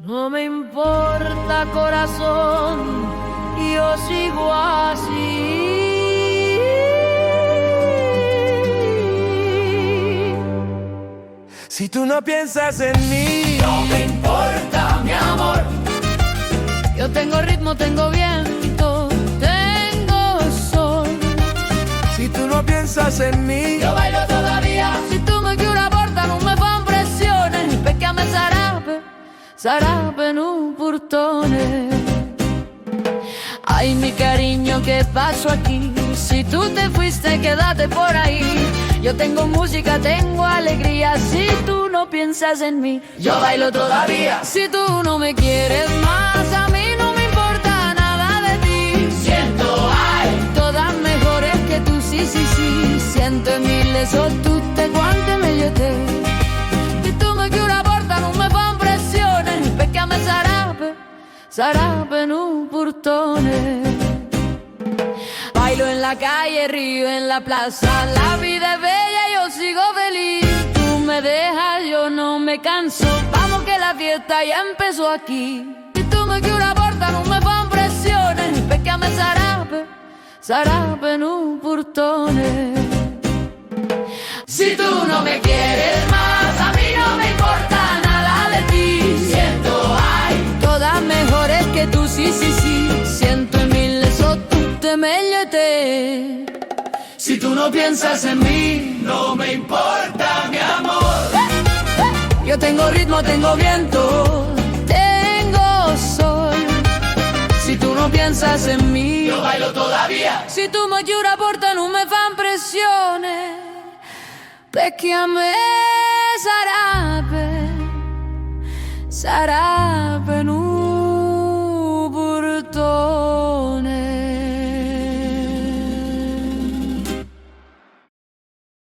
No me importa, corazón, yo sigo así. Si tú no piensas en mí, No me importa, mi amor. Yo tengo ritmo, tengo viento, tengo sol. si tú no piensas en mí, Yo bailo todavía. Si tú me quieres abortar, no me fan presiones. Pecame sarape no portone. Ay, mi cariño, ¿qué pasó aquí? Si tú te fuiste, quédate por ahí. Yo tengo música, tengo alegría. Si tú no piensas en mí, yo bailo todavía. Si tú no me quieres más, a mí no me importa nada de ti. Siento, ay, todas mejores que tú, sí, sí, sí. Siento en miles o tutte quante meglio te. Si tú me quieres abortar, no me fan presiones. Perché a me sarape no portone. Bailo en la calle, río en la plaza. La vida es bella, yo sigo feliz. Tú me dejas, yo no me canso. Vamos que la fiesta ya empezó aquí. Si tú me quieres abortar, no me fan presiones. Perché a me sarape no portone. Si tú no me quieres más, a mí no me importa nada de ti. Siento, ay, todas mejores que tú, sí, sí, sí. Siento en miles o tutte meglio te. Si tú no piensas en mí, no me importa, mi amor. Yo tengo ritmo, tengo viento, tengo sol. Si tú no piensas en mí, yo bailo todavía. Si tú me quieres abortar, no me fan presiones. Perché a me sarape